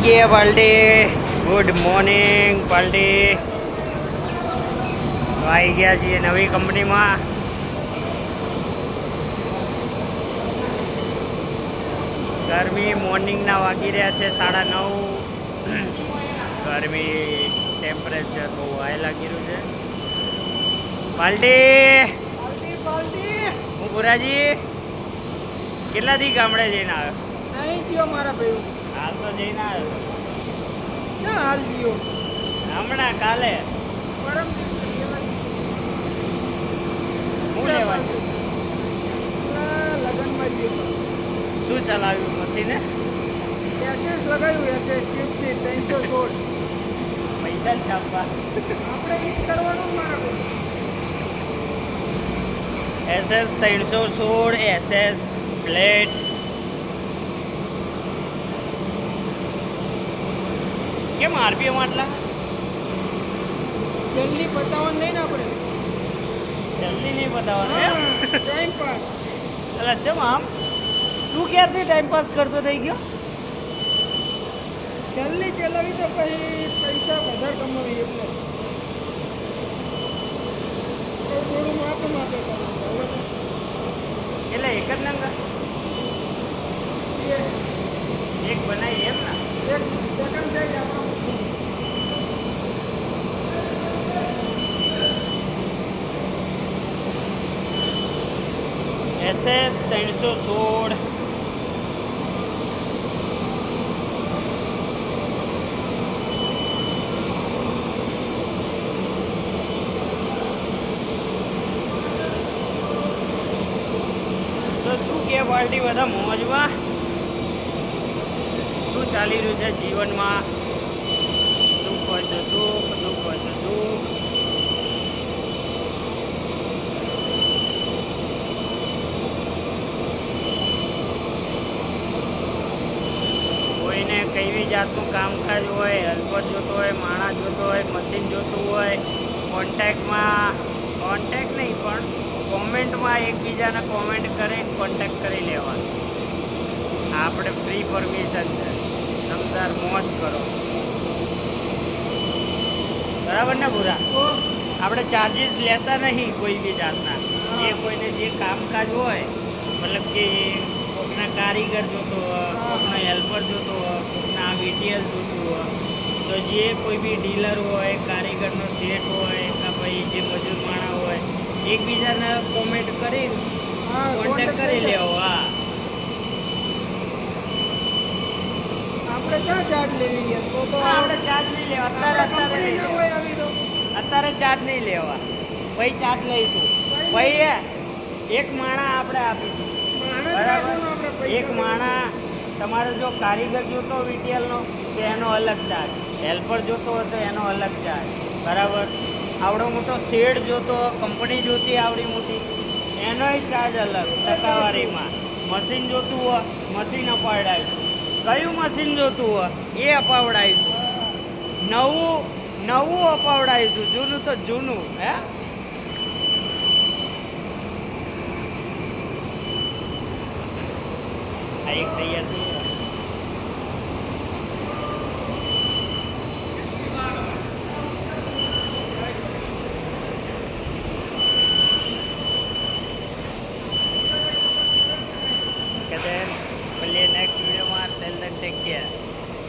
કે પાલટી good morning પાલટી આવી ગયા છીએ નવી કંપનીમાં. ગરમી મોર્નિંગના વાગી રહ્યા છે 9:30. ગરમી ટેમ્પરેચર બહુ હાઈ લાગી રહ્યું છે. પાલટી હું પુરાજી કેટલાથી ગામડે જઈને આવ્યો? નહીં ગયો મારા ભાઈ. હાલ તો જઈને આવ્યો. ક્યાં હાલ ગયો? હમણાં કાલે પરમ દિવસે હું લેવા ગયો? લગ્નમાં ગયો. શું ચલાવ્યું મશીને? એસએસ લગાવ્યું. એસએસ 316 પૈસા જ છાપવા. આપણે ઈ જ કરવાનું મારા ભાઈ. SS 316 SS plate. કેમ આરપીએમ આટલા જલ્દી પતાવવાનું નહીં ને આપણે. જલ્દી નહીં બતાવવાનું? Time pass. એટલે ચમ આમ તું ક્યારથી ટાઈમ પાસ કરતો થઈ ગયો? જલ્દી ચલાવી તો પછી પૈસા વધારે કમાવી એટલે થોડું માપે કરવાનું. એટલે એક જ નંગા એક બનાવી એમ ને? એક સેકન્ડ જાય આપણું. SS 316 તો શું કે પાર્ટી બધા મોજમાં? શું ચાલી રહ્યું છે જીવનમાં? સુખ હોય તો સુખ, દુઃખ હોય તો દુઃખ. કોઈને કઈ બી જાતનું કામકાજ હોય, હેલ્પર જોતો હોય, માણસ જોતો હોય, મશીન જોતું હોય, કોન્ટેક્ટ નહીં પણ કોમેન્ટમાં એકબીજાને કોમેન્ટ કરીને કોન્ટેક્ટ કરી લેવાનું. આપણે ફ્રી પરમિશન છે, તમતાર મોજ કરો. બરાબર ને પૂરા? આપણે ચાર્જીસ લેતા નહીં કોઈ બી જાતના. જે કોઈને જે કામકાજ હોય, મતલબ કે કોકના કારીગર જોતો હોય, કોકનો હેલ્પર જોતો હોય, કોકના VTL જોતું હોય, તો જે કોઈ બી ડીલર હોય, કારીગરનો સેટ હોય કે ભાઈ જે મજૂર માણા હોય, એકબીજાને કોમેન્ટ કરી કોન્ટેક્ટ કરી લેવો. હા, આપણે ક્યાં ચાર્જ લેવી યાર? તો આપણે ચાર્જ નહીં લેવા. અત્યારે નહીં ના લેવા. હોય આવી તો અત્યારે ચાર્જ નહીં લેવા. પછી ચાર્જ લઈશું. પછી એક માણા આપણે આપીશું. માણસ બરાબર? રાખવાનું આપણે પૈસા. એક માણા તમારે જો કારીગર જોતો VTLનો તો એનો અલગ ચાર્જ, હેલ્પર જોતો હોય તો એનો અલગ ચાર્જ. બરાબર? આવડો મોટો શેડ જોતો, કંપની જોતી આવડી મોટી, એનોય ચાર્જ અલગ ટકાવારીમાં. મશીન જોતું હોય, મશીન અપાવડાવીશું. કયું મશીન જોતું હોય એ અપાવડાવીશું. નવું અપાવડાવીશું. જૂનું તો જૂનું. હે, આ એક તૈયાર થઈ ગયો. कहते हैं नेक्स्ट वीडियो में टेक केयर.